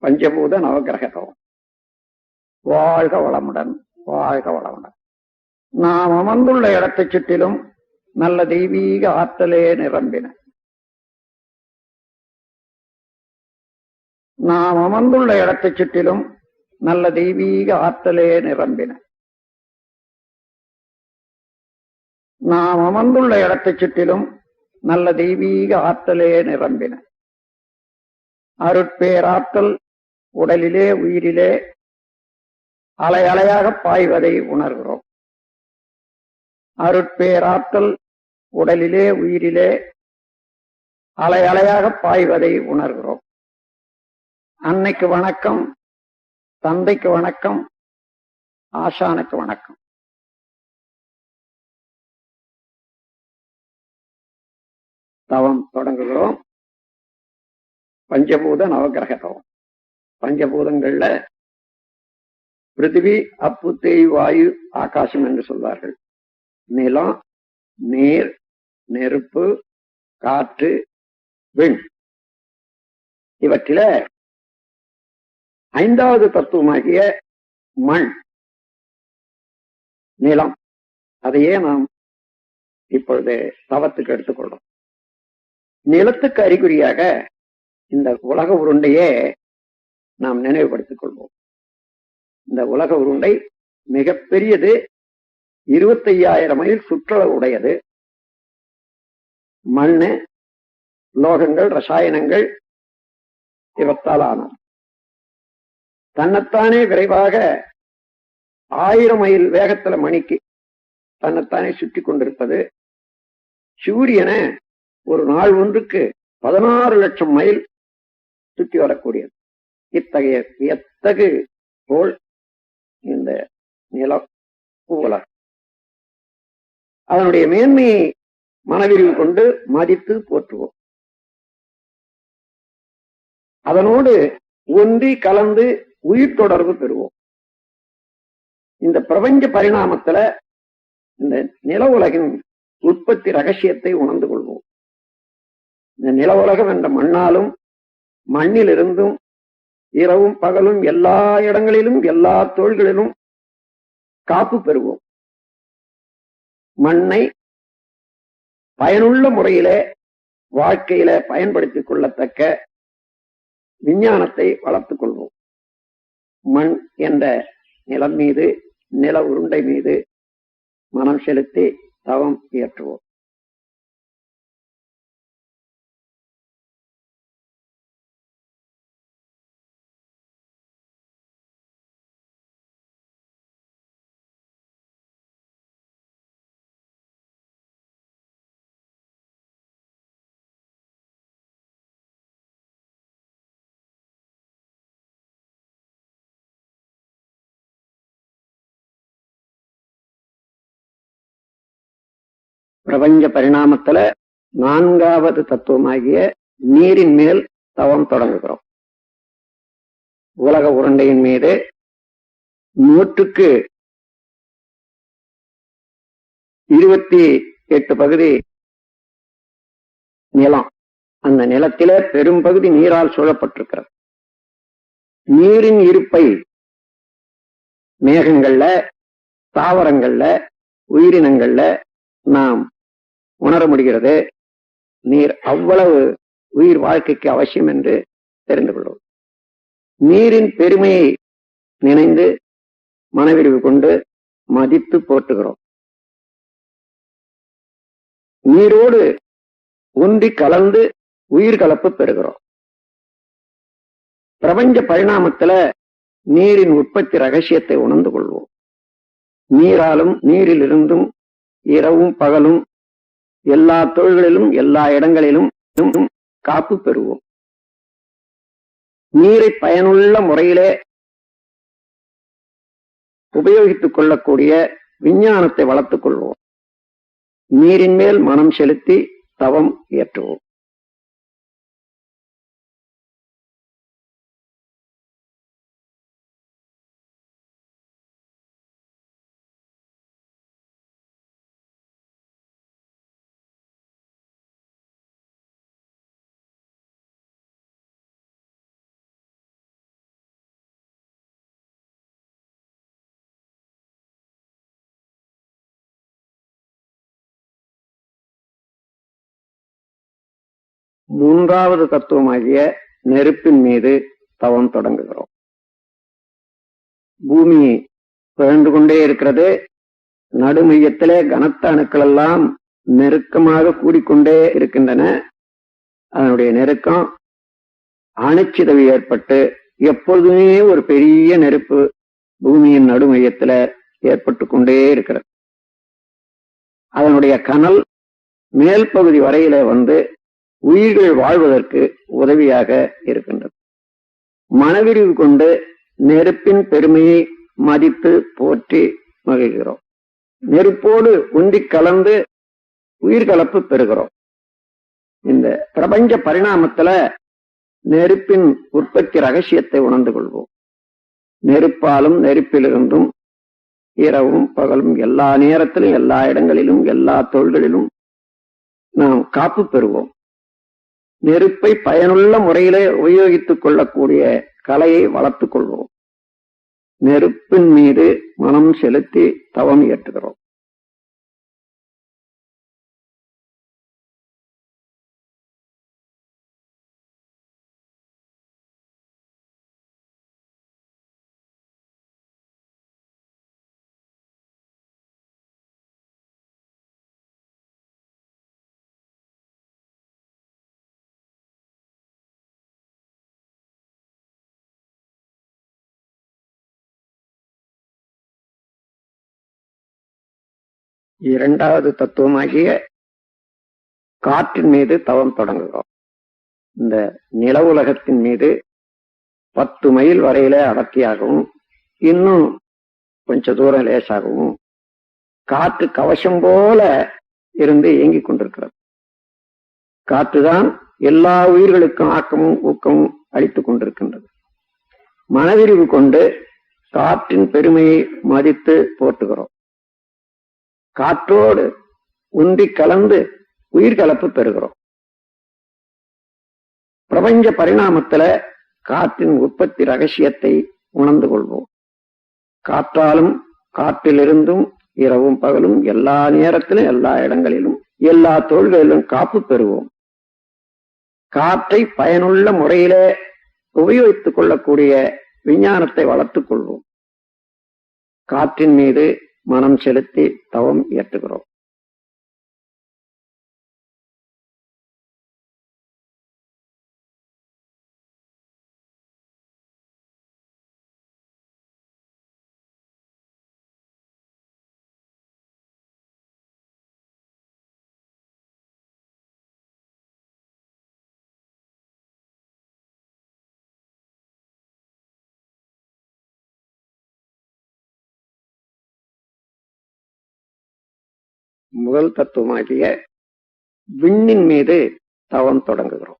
பஞ்சபூத நவகிரகம். வாழ்க வளமுடன், வாழ்க வளமுடன். நாம் அமர்ந்துள்ள இடத்தைச் சுற்றிலும் நல்ல தெய்வீக ஆற்றலே நிரம்பின. நாம் அமர்ந்துள்ள இடத்தைச் சுற்றிலும் நல்ல தெய்வீக ஆற்றலே நிரம்பின. நாம் அமர்ந்துள்ள இடத்தைச் சுற்றிலும் நல்ல தெய்வீக ஆற்றலே நிரம்பின. அருட்பேராற்றல் உடலிலே உயிரிலே அலை அலையாக பாய்வதை உணர்கிறோம். அருட்பேராற்றல் உடலிலே உயிரிலே அலை அலையாக பாய்வதை உணர்கிறோம். அன்னைக்கு வணக்கம், தந்தைக்கு வணக்கம், ஆசானுக்கு வணக்கம். தவம் தொடங்குகிறோம். பஞ்சபூத நவகிரக தவம். பஞ்சபூதங்கள்ல பிருத்திவி, அப்பு, தேய், வாயு, ஆகாசம் என்று சொல்வார்கள். நிலம், நீர், நெருப்பு, காற்று, விண். இவற்றில ஐந்தாவது தத்துவமாகிய மண், நிலம், அதையே நாம் இப்பொழுது தவத்துக்கு எடுத்துக்கொள்றோம். நிலத்துக்கு அறிகுறியாக இந்த உலக உருண்டையே நாம் நினைவுபடுத்திக் கொள்வோம். இந்த உலக உருண்டை மிகப்பெரியது, 25,000 மைல் சுற்றளவு உடையது. மண்ணு, லோகங்கள், ரசாயனங்கள் இவற்றால் ஆனது. தன்னைத்தானே விரைவாக 1000 மைல் வேகத்துல மணிக்கு தன்னைத்தானே சுற்றி கொண்டிருப்பது. சூரியனை ஒரு நாள் ஒன்றுக்கு 16 லட்சம் மைல் சுற்றி வரக்கூடியது. இத்தகைய வியத்தகு கோள் இந்த நிலம், உலகம். அதனுடைய மேன்மையை மனவிரிவு கொண்டு மதித்து போற்றுவோம். அதனோடு ஒன்றி கலந்து உயிர் தொடர்பு பெறுவோம். இந்த பிரபஞ்ச பரிணாமத்துல இந்த நில உலகின் உற்பத்தி ரகசியத்தை உணர்ந்து கொள்வோம். இந்த நில உலகம் என்ற மண்ணாலும் மண்ணிலிருந்தும் இரவும் பகலும் எல்லா இடங்களிலும் எல்லா தொழில்களிலும் காப்பு பெறுவோம். மண்ணை பயனுள்ள முறையிலே வாழ்க்கையில பயன்படுத்திக் கொள்ளத்தக்க விஞ்ஞானத்தை வளர்த்துக் கொள்வோம். மண் என்ற நிலம் மீது, நில உருண்டை மீது மனம் செலுத்தி தவம் இயற்றுவோம். பிரபஞ்ச பரிணாமத்துல 4வது தத்துவமாகிய நீரின் மேல் தவம் தொடங்குகிறோம். உலக உருண்டையின் மீது 100க்கு 28 பகுதி நிலம். அந்த நிலத்திலே பெரும் பகுதி நீரால் சூழப்பட்டிருக்கிறது. நீரின் இருப்பை மேகங்கள்ல, தாவரங்கள்ல, உயிரினங்கள்ல நாம் உணர முடிகிறது. நீர் அவ்வளவு உயிர் வாழ்க்கைக்கு அவசியம் என்று தெரிந்து கொள்வோம். நீரின் பெருமையை நினைந்து மனவிரிவு கொண்டு மதித்து போற்றுகிறோம். நீரோடு ஒன்றி கலந்து உயிர் கலப்பு பெறுகிறோம். பிரபஞ்ச பரிணாமத்துல நீரின் உற்பத்தி ரகசியத்தை உணர்ந்து கொள்வோம். நீராலும் நீரிலிருந்தும் இரவும் பகலும் எல்லா தொழில்களிலும் எல்லா இடங்களிலும் காப்பு பெறுவோம். நீரை பயனுள்ள முறையிலே உபயோகித்துக் கொள்ளக்கூடிய விஞ்ஞானத்தை வளர்த்துக் கொள்வோம். நீரின் மேல் மனம் செலுத்தி தவம் இயற்றுவோம். மூன்றாவது தத்துவமாகிய நெருப்பின் மீது தவம் தொடங்குகிறோம். பூமி பிறந்து கொண்டே இருக்கிறது. நடுமையத்திலே கனத்த அணுக்கள் எல்லாம் நெருக்கமாக கூடிக்கொண்டே இருக்கின்றன. அதனுடைய நெருக்கம் அணுச்சிதவு ஏற்பட்டு எப்பொழுதுமே ஒரு பெரிய நெருப்பு பூமியின் நடுமையத்துல ஏற்பட்டு கொண்டே இருக்கிறது. அதனுடைய கனல் மேல் பகுதி வரையில வந்து உயிர்கள் வாழ்வதற்கு உதவியாக இருக்கின்றது. மனவிரிவு கொண்டு நெருப்பின் பெருமையை மதித்து போற்றி மகிழ்கிறோம். நெருப்போடு உந்தி கலந்து உயிர்கலப்பு பெறுகிறோம். இந்த பிரபஞ்ச பரிணாமத்துல நெருப்பின் உற்பத்தி ரகசியத்தை உணர்ந்து கொள்வோம். நெருப்பாலும் நெருப்பிலிருந்தும் இரவும் பகலும் எல்லா நேரத்திலும் எல்லா இடங்களிலும் எல்லா தொழில்களிலும் நாம் காப்பு பெறுவோம். நெருப்பை பயனுள்ள முறையிலே உபயோகித்துக் கொள்ளக்கூடிய கலையை வளர்த்துக் கொள்வோம். நெருப்பின் மீது மனம் செலுத்தி தவம் இயற்றுகிறோம். இரண்டாவது தத்துவமாகிய காற்றின் மீது தவம் தொடங்குகிறோம். இந்த நில உலகத்தின் மீது 10 மைல் வரையில அடர்த்தியாகவும் இன்னும் கொஞ்ச தூரம் லேசாகவும் காற்று கவசம் போல இருந்து இயங்கிக் கொண்டிருக்கிறது. காற்றுதான் எல்லா உயிர்களுக்கும் ஆக்கமும் ஊக்கமும் அளித்துக் கொண்டிருக்கின்றது. மனவிரிவு கொண்டு காற்றின் பெருமையை மதித்து போற்றுகிறோம். காற்றோடு உந்தி கலந்து உயிர்கலப்பு பெறுகிறோம். பிரபஞ்ச பரிணாமத்துல காற்றின் உற்பத்தி ரகசியத்தை உணர்ந்து கொள்வோம். காற்றாலும் காற்றிலிருந்தும் இரவும் பகலும் எல்லா நேரத்திலும் எல்லா இடங்களிலும் எல்லா தொழில்களிலும் காப்பு பெறுவோம். காற்றை பயனுள்ள முறையிலே உபயோகித்துக் கொள்ளக்கூடிய விஞ்ஞானத்தை வளர்த்துக் கொள்வோம். காற்றின் மீது மனம் செலுத்தி தவம் இயற்றுகிறோம். முதல் தத்துவமாகிய விண்ணின் மீது தவம் தொடங்குகிறோம்.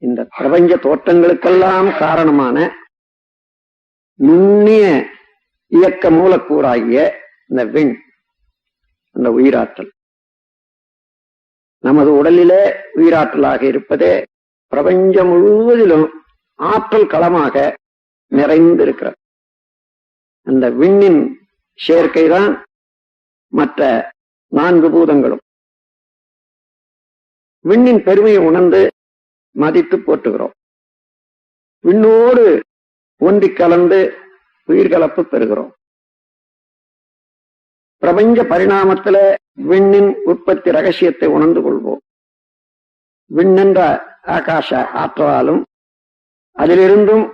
இந்த பிரபஞ்ச தோற்றங்களுக்கெல்லாம் காரணமான நுண்ணிய இயக்க மூலக்கூறாகிய இந்த விண், அந்த உயிராற்றல் நமது உடலிலே உயிராற்றலாக இருப்பதே பிரபஞ்சம் முழுவதிலும் ஆற்றல் களமாக நிறைந்திருக்கிறது. அந்த விண்ணின் சேர்க்கைதான் மற்ற 4 பூதங்களும். விண்ணின் பெருமையை உணர்ந்து மதித்து போற்றுகிறோம். விண்ணோடு ஒன்றி கலந்து உயிர்கலப்பு பெறுகிறோம். பிரபஞ்ச பரிணாமத்துல விண்ணின் உற்பத்தி ரகசியத்தை உணர்ந்து கொள்வோம். விண்ணென்ற ஆகாச ஆற்றலாலும் அதிலிருந்தும்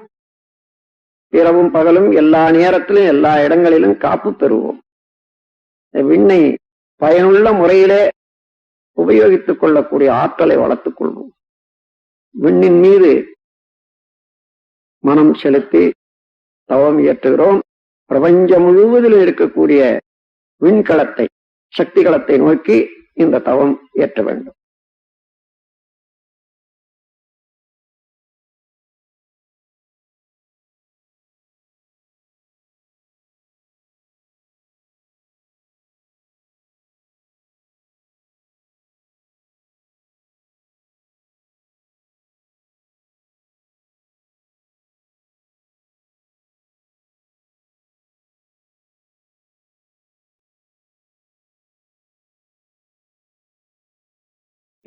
இரவும் பகலும் எல்லா நேரத்திலும் எல்லா இடங்களிலும் காப்பு பெறுவோம். விண்ணை பயனுள்ள முறையிலே உபயோகித்துக் கொள்ளக்கூடிய ஆற்றலை வளர்த்துக் கொள்வோம். விண்ணின் மீது மனம் செலுத்தி தவம் இயற்றுகிறோம். பிரபஞ்சம் முழுவதிலும் இருக்கக்கூடிய விண்கலத்தை, சக்தி களத்தை நோக்கி இந்த தவம் இயற்ற வேண்டும்.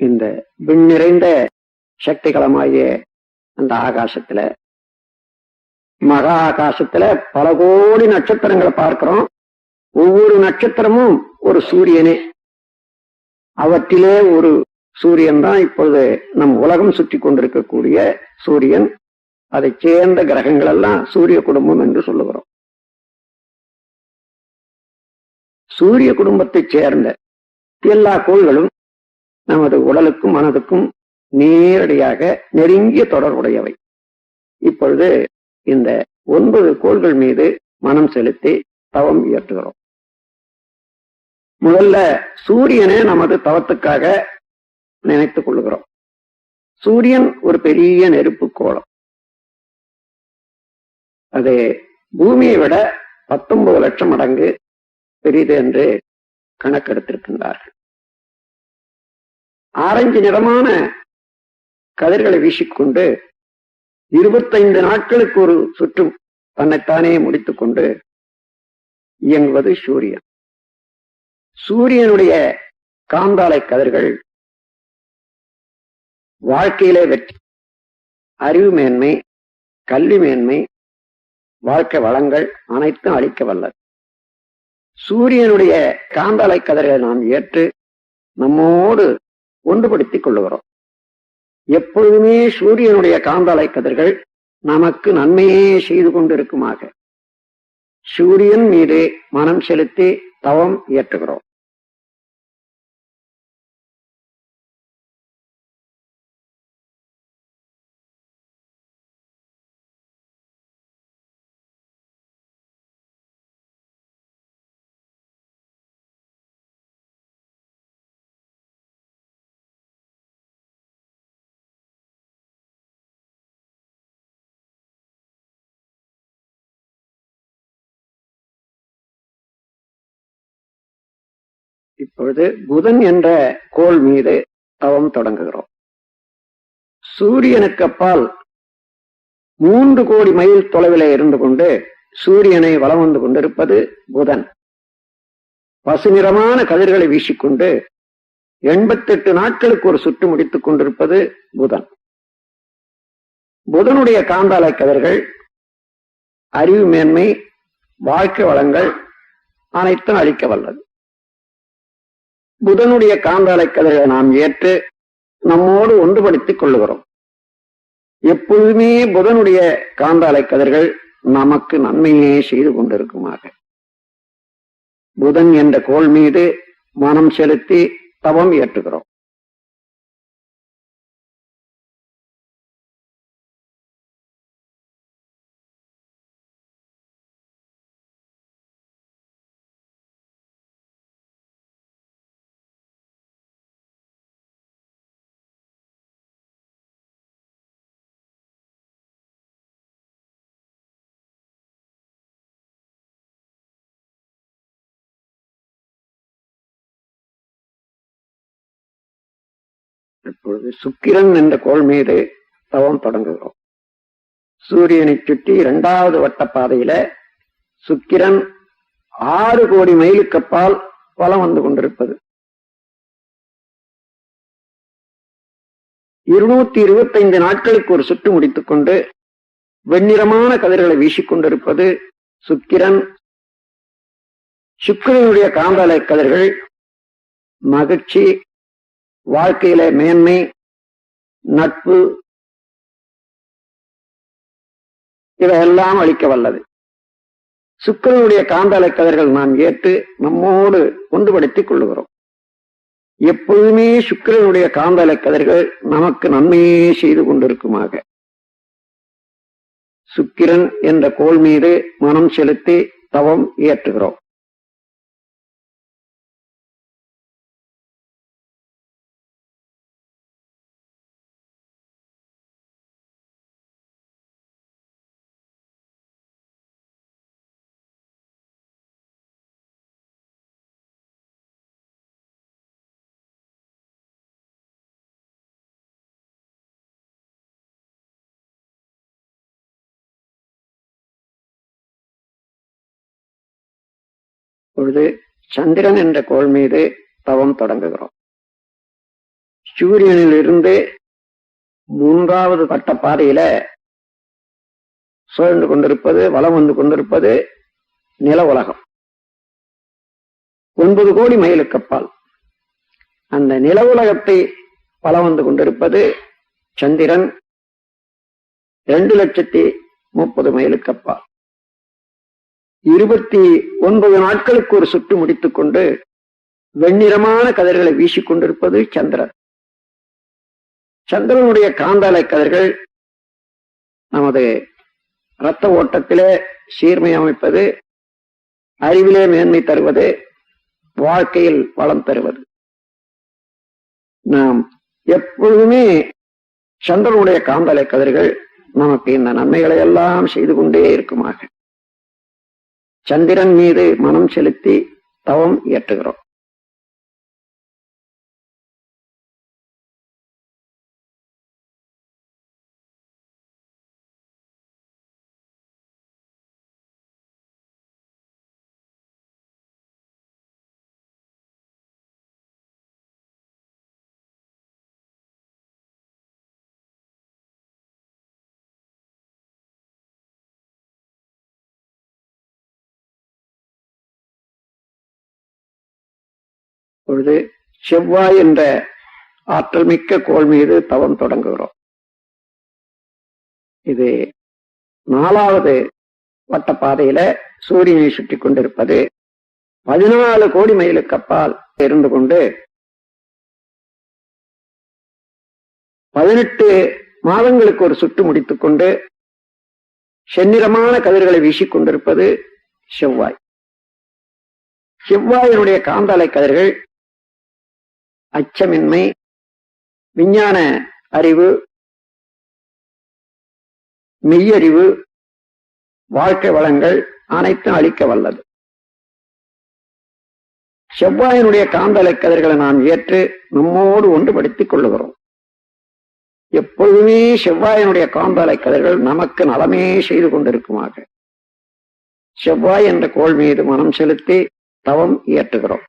இந்த விண் நிறைந்த சக்திகளமாகிய அந்த ஆகாசத்துல, மகா ஆகாசத்துல பல கோடி நட்சத்திரங்களை பார்க்கிறோம். ஒவ்வொரு நட்சத்திரமும் ஒரு சூரியனே. அவற்றிலே ஒரு சூரியன் தான் இப்பொழுது நம் உலகம் சுற்றி கொண்டிருக்கக்கூடிய சூரியன். அதை சேர்ந்த கிரகங்கள் எல்லாம் சூரிய குடும்பம் என்று சொல்லுகிறோம். சூரிய குடும்பத்தை சேர்ந்த எல்லா கோள்களும் நமது உடலுக்கும் மனதுக்கும் நேரடியாக நெருங்கிய தொடர்புடையவை. இப்பொழுது இந்த 9 கோள்கள் மீது மனம் செலுத்தி தவம் இயற்றுகிறோம். முதல்ல சூரியனை நமது தவத்துக்காக நினைத்துக் கொள்கிறோம். சூரியன் ஒரு பெரிய நெருப்பு கோளம். அது பூமியை விட 19 லட்சம் மடங்கு பெரிது என்று கணக்கெடுத்திருக்கின்றார்கள். ஆரஞ்சு நிறமான கதிர்களை வீசிக்கொண்டு 25 நாட்களுக்கு ஒரு சுற்றும் தன்னைத்தானே முடித்துக் கொண்டு இயங்குவது சூரியன். சூரியனுடைய காந்தாலை கதிர்கள் வாழ்க்கையிலே வெற்றி, அறிவு மேன்மை, கல்வி மேன்மை, வாழ்க்கை வளங்கள் அனைத்தும் அளிக்க வல்லது. சூரியனுடைய காந்தாலை கதிர்களை நாம் ஏற்று நம்மோடு ஒன்றுபடுத்திக் கொள்ளுகிறோம். எப்பொழுதுமே சூரியனுடைய காந்தாலை கதிர்கள் நமக்கு நன்மையே செய்து கொண்டிருக்குமாக சூரியன் மீது மனம் செலுத்தி தவம் இயற்றுகிறோம். இப்பொழுது புதன் என்ற கோள் மீது தவம் தொடங்குகிறோம். சூரியனுக்கு அப்பால் 3 கோடி மைல் தொலைவில் இருந்து கொண்டு சூரியனை வலம் வந்து கொண்டிருப்பது புதன். பசுநிறமான கதிர்களை வீசிக்கொண்டு 88 நாட்களுக்கு ஒரு சுற்று முடித்துக் கொண்டிருப்பது புதன். புதனுடைய காந்தாலை கதிர்கள் அறிவு மேன்மை, வாழ்க்கை வளங்கள் அனைத்தும் அளிக்க வல்லது. புதனுடைய காந்தாலை கதிர்களை நாம் ஏற்று நம்மோடு ஒன்றுபடுத்திக் கொள்ளுகிறோம். எப்பொழுதுமே புதனுடைய காந்தாலை கதிர்கள் நமக்கு நன்மையே செய்து கொண்டிருக்குமாக புதன் என்ற கோள் மீது மனம் செலுத்தி தவம் இயற்றுகிறோம். இப்பொழுது சுக்கிரன் என்ற கோள் மீது தவம் தொடங்குகிறோம். சூரியனை சுற்றி 2வது வட்ட பாதையில சுக்கிரன் 6 கோடி மைலுக்கு அப்பால் வலம் வந்து கொண்டிருப்பது. 225 நாட்களுக்கு ஒரு சுற்று முடித்துக் கொண்டு வெண்ணிறமான கதிர்களை வீசிக்கொண்டிருப்பது சுக்கிரன். சுக்கிரனுடைய காந்தாலை கதிர்கள் மகிழ்ச்சி, வாழ்க்கையில மேன்மை, நட்பு இவையெல்லாம் அளிக்க வல்லது. சுக்கிரனுடைய காந்தாலை கதிர்கள் நாம் ஏற்று நம்மோடு ஒன்றுபடுத்திக் கொள்ளுகிறோம். எப்பொழுதுமே சுக்கிரனுடைய காந்தாலை கதிர்கள் நமக்கு நன்மையே செய்து கொண்டிருக்குமாக சுக்கிரன் என்ற கோள் மீது மனம் செலுத்தி தவம் இயற்றுகிறோம். பொழுது சந்திரன் என்ற கோள் மீது தவம் தொடங்குகிறோம். சூரியனில் இருந்து 3வது வட்ட பாதையில சுழன்று கொண்டிருப்பது, வலம் வந்து கொண்டிருப்பது நில உலகம். 9 கோடி மைலுக்கு அப்பால் அந்த நில உலகத்தை வலம் வந்து கொண்டிருப்பது சந்திரன் 2,30,030 மைலுக்கு அப்பால். 29 நாட்களுக்கு ஒரு சுற்று முடித்துக் கொண்டு வெண்ணிறமான கதிர்களை வீசிக்கொண்டிருப்பது சந்திரன். சந்திரனுடைய காந்தாலை கதிர்கள் நமது இரத்த ஓட்டத்திலே சீர்மை அமைப்பது, அறிவிலே மேன்மை தருவது, வாழ்க்கையில் வளம் தருவது. நாம் எப்பொழுதுமே சந்திரனுடைய காந்தலை கதிர்கள் நமக்கு இந்த நன்மைகளை எல்லாம் செய்து கொண்டே இருக்குமாக சந்திரன் மீது மனம் செலுத்தி தவம் இயற்றுகிறோம். பொழுது செவ்வாய் என்ற ஆற்றல் மிக்க கோள் மீது தவம் தொடங்குகிறோம். இது 4வது வட்ட பாதையில சூரியனை சுற்றி கொண்டிருப்பது 14 கோடி மைலுக்கு அப்பால் இருந்து கொண்டு 18 மாதங்களுக்கு ஒரு சுற்று முடித்துக் கொண்டு செந்நிறமான கதிர்களை வீசிக்கொண்டிருப்பது செவ்வாய். செவ்வாயினுடைய காந்தாலை கதிர்கள் அச்சமின்மை, விஞ்ஞான அறிவு, மெய்யறிவு, வாழ்க்கை வளங்கள் அனைத்தும் அளிக்க வல்லது. செவ்வாயினுடைய காந்தலை கதிர்களை நாம் ஏற்று நம்மோடு ஒன்றுபடுத்திக் கொள்ளுகிறோம். எப்பொழுதுமே செவ்வாயினுடைய காந்தலை கதிர்கள் நமக்கு நலமே செய்து கொண்டிருக்குமாக செவ்வாய் என்ற கோள் மீது மனம் செலுத்தி தவம் இயற்றுகிறோம்.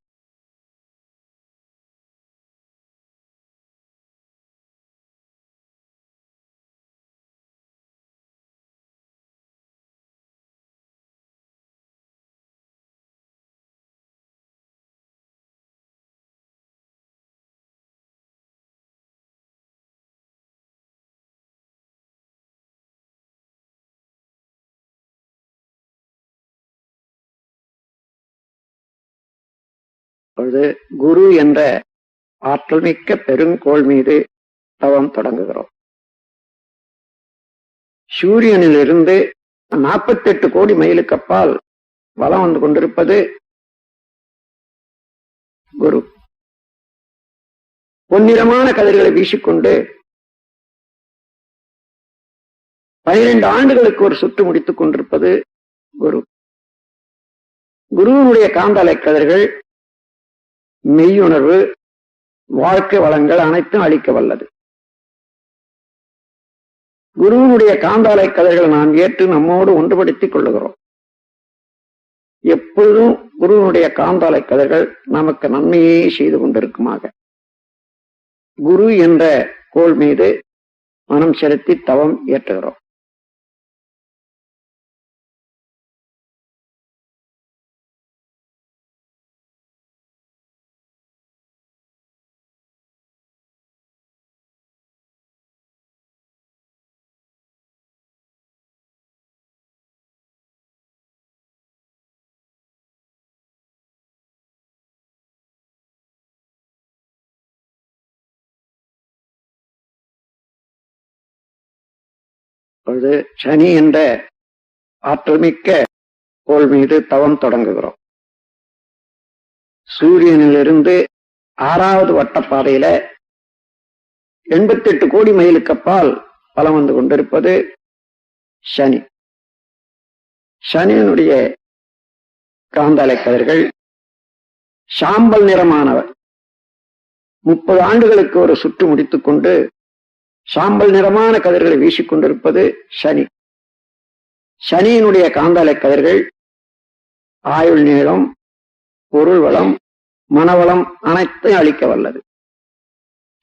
அப்பொழுது குரு என்ற ஆற்றல் மிக்க பெருங்கோள் மீது தவம் தொடங்குகிறோம். சூரியனில் இருந்து 48 கோடி மைலுக்கு அப்பால் வலம் வந்து கொண்டிருப்பது குரு. பொன்னிறமான கதிர்களை வீசிக்கொண்டு 12 ஆண்டுகளுக்கு ஒரு சுற்று முடித்துக் கொண்டிருப்பது குரு. குருவினுடைய காந்தலை கதிர்கள் மெய்யுணர்வு, வாழ்க்கை வளங்கள் அனைத்தும் அளிக்க வல்லது. குருவினுடைய காந்தாலை கதிர்களை நாம் ஏற்று நம்மோடு ஒன்றுபடுத்திக் கொள்ளுகிறோம். எப்பொழுதும் குருவினுடைய காந்தாலை கதிர்கள் நமக்கு நன்மையே செய்து கொண்டிருக்குமாக குரு என்ற கோள் மீது மனம் செலுத்தி தவம் இயற்றுகிறோம். அப்பொழுது சனி என்ற ஆற்றல் மிக்க கோள் மீது தவம் தொடங்குகிறோம். சூரியனிலிருந்து 6வது வட்டப்பாதையில 88 கோடி மைலுக்கு அப்பால் பலம் வந்து கொண்டிருப்பது சனி. சனியினுடைய காந்தாலை கதிர்கள் சாம்பல் நிறமானவர். 30 ஆண்டுகளுக்கு ஒரு சுற்று முடித்துக் கொண்டு சாம்பல் நிறமான கதிர்களை வீசிக்கொண்டிருப்பது சனி. சனியினுடைய காந்தாலை கதிர்கள் ஆயுள் நீளம், பொருள் வளம், மனவளம் அனைத்தையும் அளிக்க வல்லது.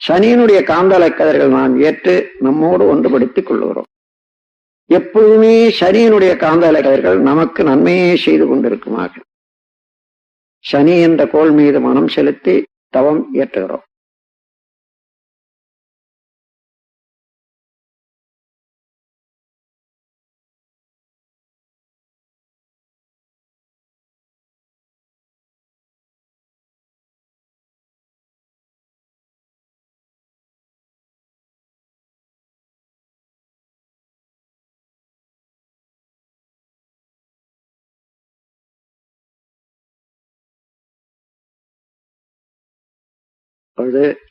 சனியினுடைய காந்தலை கதிர்கள் நாம் ஏற்று நம்மோடு ஒன்றுபடுத்திக் கொள்ளுகிறோம். எப்பொழுதுமே சனியினுடைய காந்தலை கதிர்கள் நமக்கு நன்மையே செய்து கொண்டிருக்குமாக சனி என்ற கோள் மீது மனம் செலுத்தி தவம் இயற்றுகிறோம்.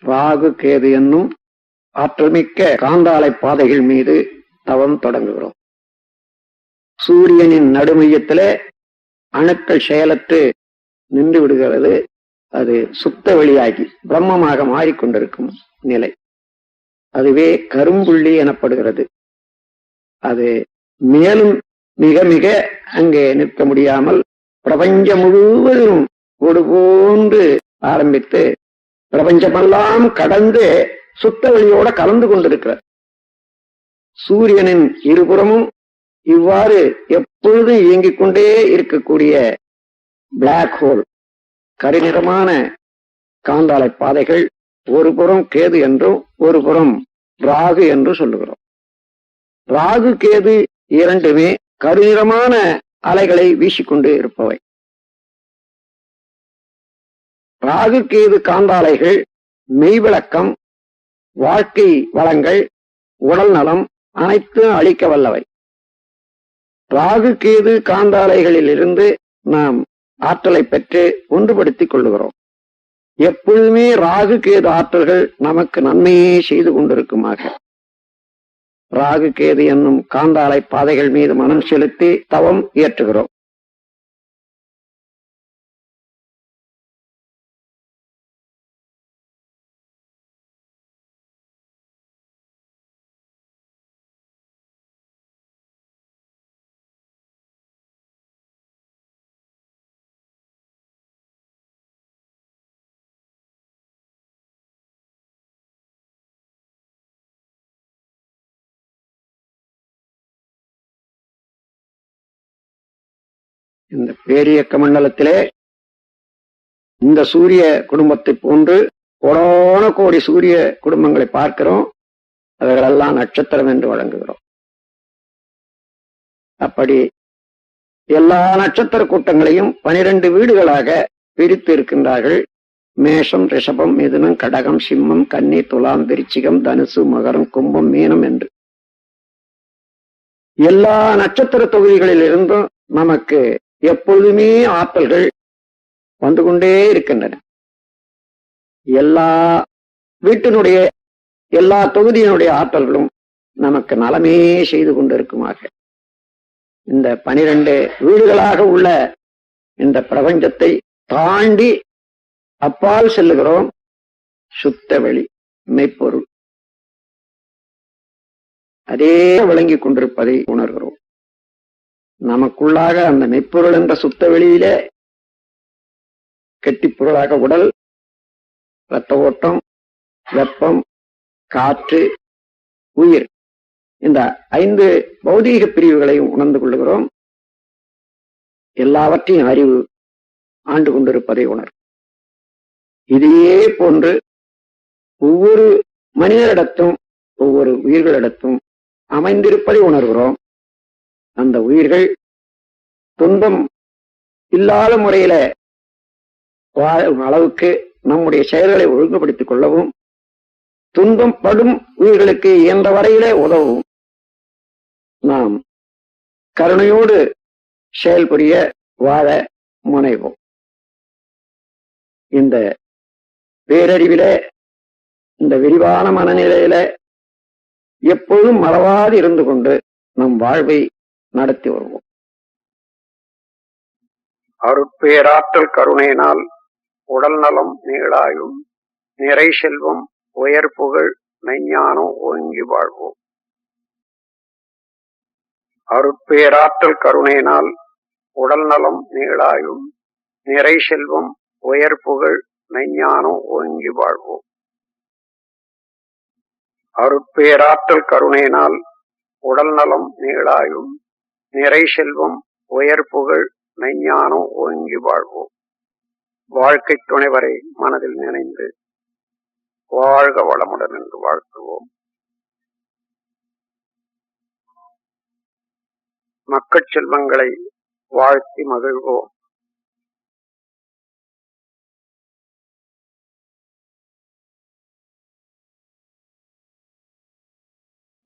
ராகு கேது என்னும் ஆற்றல்மிக்க காந்தாலை பாதைகள் மீது தவம் தொடங்குகிறோம். சூரியனின் நடுமையத்திலே அணுக்கள் செயலற்று நின்று விடுகிறது. அது சுத்த வெளியாகி பிரம்மமாக மாறிக்கொண்டிருக்கும் நிலை, அதுவே கரும்புள்ளி எனப்படுகிறது. அது மேலும் மிக மிக அங்கே நிற்க முடியாமல் பிரபஞ்சம் முழுவதும் ஒரு போன்று ஆரம்பித்து பிரபஞ்சமெல்லாம் கடந்து சுத்த வெளியோட கலந்து கொண்டிருக்கிறார். சூரியனின் இருபுறமும் இவ்வாறு எப்பொழுதும் இயங்கிக் கொண்டே இருக்கக்கூடிய பிளாக் ஹோல், கருநிறமான காந்தாலை பாதைகள், ஒரு புறம் கேது என்றும் ஒரு புறம் ராகு என்று சொல்லுகிறோம். ராகு கேது இரண்டுமே கருநிறமான அலைகளை வீசிக்கொண்டு இருப்பவை. ராகு கேது காந்தாலைகள் மெய்விளக்கம், வாழ்க்கை வளங்கள், உடல் நலம் அனைத்தும் அளிக்க வல்லவை. ராகு கேது காந்தாலைகளில் இருந்து நாம் ஆற்றலை பெற்று ஒன்றுபடுத்திக் கொள்ளுகிறோம். எப்பொழுதுமே ராகு கேது ஆற்றல்கள் நமக்கு நன்மையே செய்து கொண்டிருக்குமாக ராகு கேது என்னும் காந்தாலை பாதைகள் மீது மனம் செலுத்தி தவம் இயற்றுகிறோம். இந்த பேரியக்க மண்டலத்திலே இந்த சூரிய குடும்பத்தை போன்று கோடான கோடி சூரிய குடும்பங்களை பார்க்கிறோம். அவர்களெல்லாம் நட்சத்திரம் என்று வழங்குகிறோம். அப்படி எல்லா நட்சத்திர கூட்டங்களையும் 12 வீடுகளாக பிரித்து இருக்கின்றார்கள். மேஷம், ரிஷபம், மிதுனம், கடகம், சிம்மம், கன்னி, துலாம், விருச்சிகம், தனுசு, மகரம், கும்பம், மீனம் என்று எல்லா நட்சத்திர தொகுதிகளில் இருந்தும் நமக்கு எப்பொழுதுமே ஆற்றல்கள் வந்து கொண்டே இருக்கின்றன. எல்லா வீட்டினுடைய எல்லா தொகுதியினுடைய ஆற்றல்களும் நமக்கு நலமே செய்து கொண்டிருக்குமாக இந்த 12 வீடுகளாக உள்ள இந்த பிரபஞ்சத்தை தாண்டி அப்பால் செல்லுகிறோம். சுத்த வெளி மெய்ப்பொருள் அதே விளங்கிக் கொண்டிருப்பதை உணர்கிறோம். நமக்குள்ளாக அந்த மெய்ப்பொருள் என்ற சுத்த வெளியில கெட்டிப்பொருளாக உடல், இரத்த ஓட்டம், வெப்பம், காற்று, உயிர், இந்த 5 பௌதீக பிரிவுகளையும் உணர்ந்து கொள்ளுகிறோம். எல்லாவற்றையும் அறிவு ஆண்டு கொண்டிருப்பதை உணர். இதையே போன்று ஒவ்வொரு மனிதரிடத்தும் ஒவ்வொரு உயிர்களிடத்தும் அமைந்திருப்பதை உணர்கிறோம். அந்த உயிர்கள் துன்பம் இல்லாத முறையில வாழும் அளவுக்கு நம்முடைய செயல்களை ஒழுங்குபடுத்திக் கொள்ளவும், துன்பம் படும் உயிர்களுக்கு இயன்ற வரையிலே உதவும் நாம் கருணையோடு செயல்புரிய வாழ முனைவோம். இந்த பேரறிவில, இந்த விரிவான மனநிலையில எப்பொழுதும் மறவாது இருந்து கொண்டு நம் வாழ்வை நடத்தி வருவோம். அருட்பேராற்றல் கருணையினால் உடல் நலம், நீளாயும், நிறை செல்வம், உயர் புகழ், மெய்ஞானம் ஓங்கி வாழ்வோம். அருட்பேராற்றல் கருணையினால் உடல் நலம், நீளாயும், நிறை செல்வம், உயர் புகழ், மெய்ஞானம் ஓங்கி வாழ்வோம். அருட்பேராற்றல் கருணையினால் உடல் நலம், நீளாயும், நிறை செல்வம், உயர் புகழ், மெஞ்ஞானம் ஓங்கி வாழ்வோம். வாழ்க்கை துணைவரை மனதில் நினைந்து வாழ்க வளமுடன் என்று வாழ்த்துவோம். மக்கட் செல்வங்களை வாழ்த்தி மகிழ்வோம்.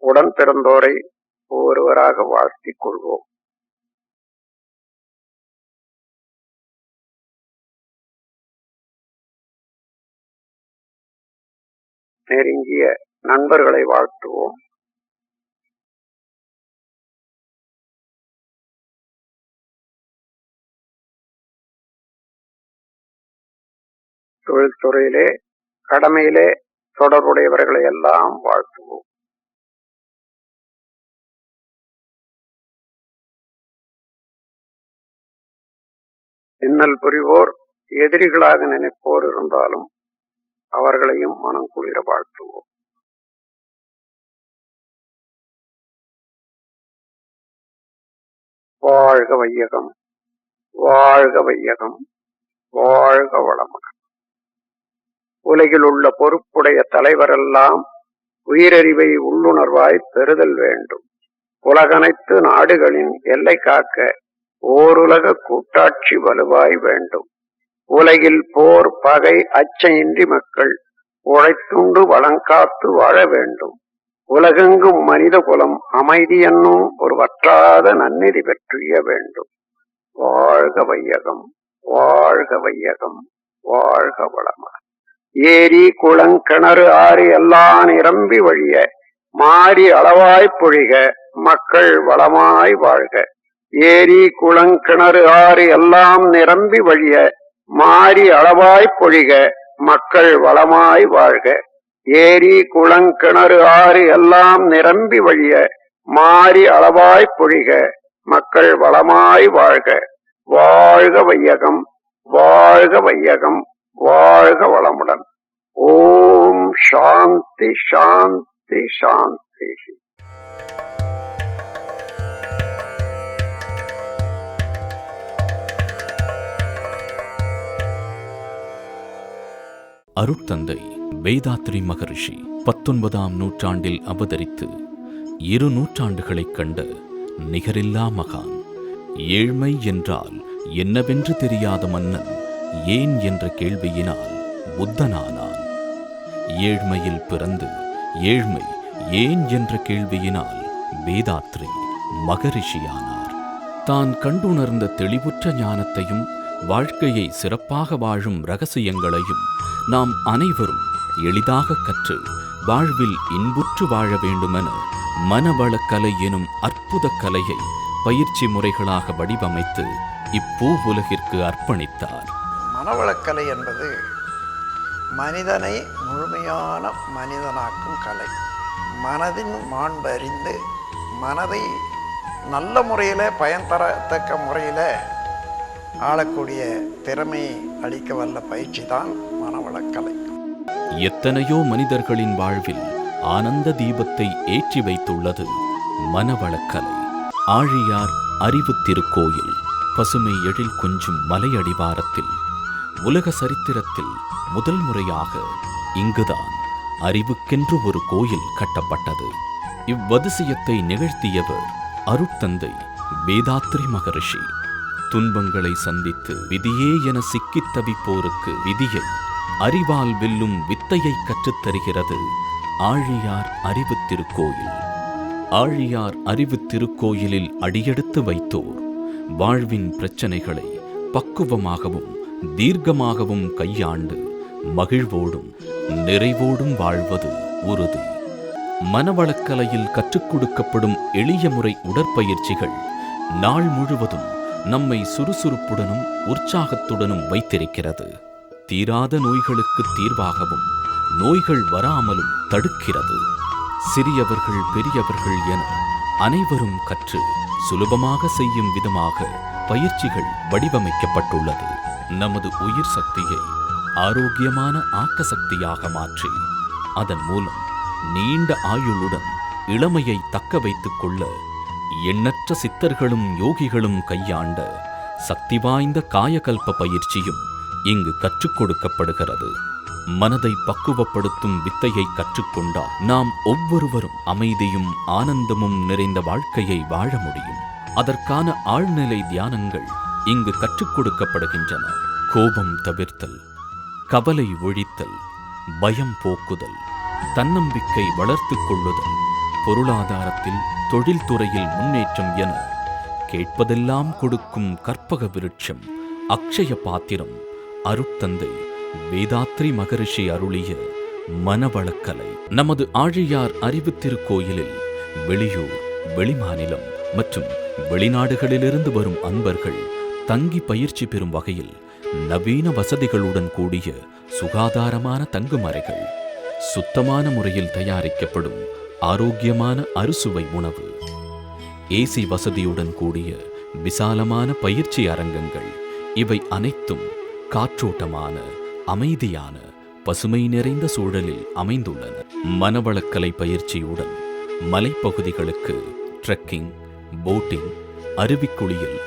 உடன் பிறந்தோரை ஒருவராக வாழ்த்திக் கொள்வோம். நெருங்கிய நண்பர்களை வாழ்த்துவோம். தொழில்துறையிலே, கடமையிலே தொடர்புடையவர்களை எல்லாம் வாழ்த்துவோம். இன்னல் புரிவோர், எதிரிகளாக நினைப்போர் இருந்தாலும் அவர்களையும் மனம் குளிர வாழ்த்துவோம். வாழ்க வையகம், வாழ்க வையகம், வாழ்க வளமுடன். உலகில் உள்ள பொறுப்புடைய தலைவரெல்லாம் உயிரறிவை உள்ளுணர்வாய் பெறுதல் வேண்டும். உலகனைத்து நாடுகளின் எல்லை காக்க ஓருலக கூட்டாட்சி வலுவாய் வேண்டும். உலகில் போர், பகை, அச்சமின்றி மக்கள் உழைத்துண்டு வளங்காத்து வாழ வேண்டும். உலகெங்கும் மனித குலம் அமைதி என்னும் ஒரு வற்றாத நன்னிதி பெற்றிய வேண்டும். வாழ்க வையகம், வாழ்க வையகம், வாழ்க வளமுடன். ஏரி, குளங்கிணறு, ஆறு எல்லாம் நிரம்பி வழிய மாறி அளவாய் பொழிக, மக்கள் வளமாய் வாழ்க. ஏரி, குளங்கிணறு, ஆறு எல்லாம் நிரம்பி வழிய மாறி அளவாய் பொழிக, மக்கள் வளமாய் வாழ்க. ஏரி, குளங்கிணறு, ஆறு எல்லாம் நிரம்பி வழிய மாறி அளவாய் பொழிக, மக்கள் வளமாய் வாழ்க. வாழ்க வையகம், வாழ்க வையகம், வாழ்க வளமுடன். ஓம் சாந்தி சாந்தி சாந்தி. அருட்தந்தை வேதாத்ரி மகரிஷி 19ஆம் நூற்றாண்டில் அவதரித்து 2 நூற்றாண்டுகளைக் கண்ட நிகரில்லா மகான். ஏழ்மை என்றால் என்னவென்று தெரியாத மன்னன் ஏன் என்ற கேள்வியினால் புத்தனானான். ஏழ்மையில் பிறந்து ஏழ்மை ஏன் என்ற கேள்வியினால் வேதாத்ரி மகரிஷியானார். தான் கண்டுணர்ந்த தெளிவுற்ற ஞானத்தையும் வாழ்க்கையை சிறப்பாக வாழும் இரகசியங்களையும் நாம் அனைவரும் எளிதாக கற்று வாழ்வில் இன்புற்று வாழ வேண்டுமென மனவளக்கலை எனும் அற்புத கலையை பயிற்சி முறைகளாக வடிவமைத்து இப்பூ உலகிற்கு அர்ப்பணித்தார். மனவளக்கலை என்பது மனிதனை முழுமையான மனிதனாக்கும் கலை. மனதின் மாண்பறிந்து மனதை நல்ல முறையில் பயன் தரத்தக்க முறையில் ஆளக்கூடிய திறமை அளிக்க வல்ல பயிற்சி தான் மனவளக்கலை. எத்தனையோ மனிதர்களின் வாழ்வில் ஆனந்த தீபத்தை ஏற்றி வைத்துள்ளது மனவளக்கலை. ஆழியார் அறிவு திருக்கோயில் பசுமை எழில் கொஞ்சும் மலையடிவாரத்தில் உலக சரித்திரத்தில் முதல் முறையாக இங்குதான் அறிவுக்கென்று ஒரு கோயில் கட்டப்பட்டது. இவ்வதிசயத்தை நிகழ்த்தியவர் அருட்தந்தை வேதாத்ரி மகரிஷி. துன்பங்களை சந்தித்து விதியே என சிக்கித் தவிப்போருக்கு விதியை அறிவால் வெல்லும் வித்தையை கற்றுத்தருகிறது ஆழியார் அறிவு திருக்கோயில். ஆழியார் அறிவு திருக்கோயிலில் அடியெடுத்து வைத்தோர் வாழ்வின் பிரச்சனைகளை பக்குவமாகவும் தீர்க்கமாகவும் கையாண்டு மகிழ்வோடும் நிறைவோடும் வாழ்வது உறுதி. மனவளக்கலையில் கற்றுக் கொடுக்கப்படும் எளிய முறை உடற்பயிற்சிகள் நாள் முழுவதும் நம்மை சுறுசுறுப்புடனும் உற்சாகத்துடனும் வைத்திருக்கிறது. தீராத நோய்களுக்கு தீர்வாகவும் நோய்கள் வராமலும் தடுக்கிறது. சிறியவர்கள் பெரியவர்கள் என அனைவரும் கற்று சுலபமாக செய்யும் விதமாக பயிற்சிகள் வடிவமைக்கப்பட்டுள்ளது. நமது உயிர் சக்தியை ஆரோக்கியமான ஆக்க சக்தியாக மாற்றி அதன் மூலம் நீண்ட ஆயுளுடன் இளமையை தக்க வைத்துக் கொள்ள எண்ணற்ற சித்தர்களும் யோகிகளும் கையாண்ட சக்தி வாய்ந்த காயகல்ப பயிற்சியும் இங்கு கற்றுக் கொடுக்கப்படுகிறது. மனதை பக்குவப்படுத்தும் வித்தையை கற்றுக்கொண்டால் நாம் ஒவ்வொருவரும் அமைதியும் ஆனந்தமும் நிறைந்த வாழ்க்கையை வாழ முடியும். அதற்கான ஆழ்நிலை தியானங்கள் இங்கு கற்றுக் கொடுக்கப்படுகின்றன. கோபம் தவிர்த்தல், கவலை ஒழித்தல், பயம் போக்குதல், தன்னம்பிக்கை வளர்த்துக் கொள்ளுதல், பொருளாதாரத்தில் தொழில்துறையில் முன்னேற்றம் என கேட்பதெல்லாம் கொடுக்கும் கற்பக விருட்சம் அக்ஷய பாத்திரம் அருட்தந்தை வேதாத்ரி மகரிஷி அருளிய மனவளக்கலை. நமது ஆழியார் அறிவு திருக்கோயிலில் வெளியூர், வெளிமாநிலம் மற்றும் வெளிநாடுகளிலிருந்து வரும் அன்பர்கள் தங்கி பயிற்சி பெறும் வகையில் நவீன வசதிகளுடன் கூடிய சுகாதாரமான தங்குமறைகள், சுத்தமான முறையில் தயாரிக்கப்படும் ஆரோக்கியமான அறுசுவை உணவு, ஏசி வசதியுடன் கூடிய விசாலமான பயிற்சி அரங்கங்கள், இவை அனைத்தும் காற்றோட்டமான அமைதியான பசுமை நிறைந்த சூழலில் அமைந்துள்ளன. மனவளக்கலை பயிற்சியுடன் மலைப்பகுதிகளுக்கு ட்ரெக்கிங், போட்டிங், அருவிக்குளியல்,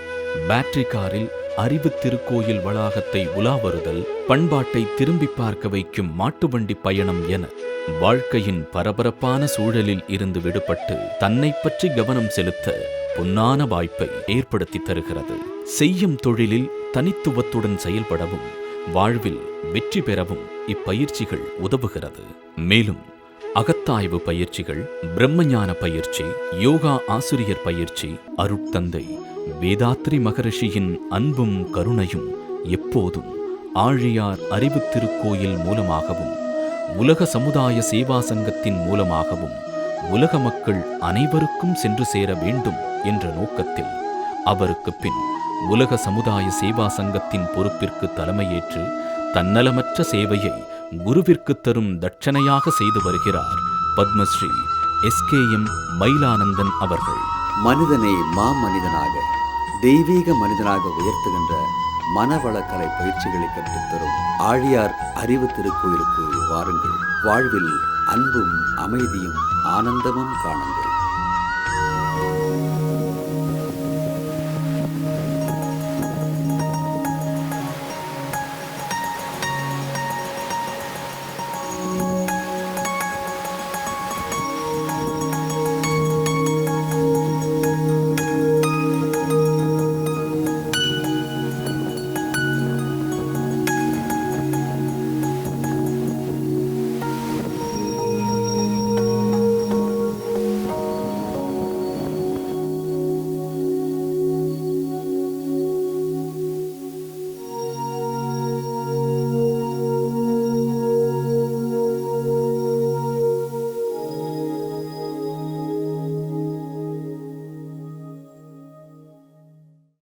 பேட்டரி காரில் அறிவு திருக்கோயில் வளாகத்தை உலா வருதல், பண்பாட்டை திரும்பி பார்க்க வைக்கும் மாட்டுவண்டி பயணம் என வாழ்க்கையின் பரபரப்பான சூழலில் இருந்து விடுபட்டு தன்னை பற்றி கவனம் செலுத்த பொன்னான வாய்ப்பை ஏற்படுத்தி தருகிறது. செய்யும் தொழிலில் தனித்துவத்துடன் செயல்படவும் வாழ்வில் வெற்றி பெறவும் இப்பயிற்சிகள் உதவுகிறது. மேலும் அகத்தாய்வு பயிற்சிகள், பிரம்மஞான பயிற்சி, யோகா ஆசிரியர் பயிற்சி, அருட்தந்தை வேதாத்ரி மகரிஷியின் அன்பும் கருணையும் எப்போதும் ஆழியார் அறிவு திருக்கோயில் மூலமாகவும் உலக சமுதாய சேவா சங்கத்தின் மூலமாகவும் உலக மக்கள் அனைவருக்கும் சென்று சேர வேண்டும் என்ற நோக்கத்தில் அவருக்கு பின் உலக சமுதாய சேவா சங்கத்தின் பொறுப்பிற்கு தலைமையேற்று தன்னலமற்ற சேவையை குருவிற்கு தரும் தட்சணையாக செய்து வருகிறார் பத்மஸ்ரீ SKM மயிலானந்தன் அவர்கள். மனிதனை மாமனிதனாக, தெய்வீக மனிதனாக உயர்த்துகின்ற மனவளக்கலை பயிற்சிகளை கற்றுத்தரும் ஆழியார் அறிவு திருக்கோயிலுக்கு வாருங்கள். வாழ்வில் அன்பும் அமைதியும் ஆனந்தமும் காணுங்கள்.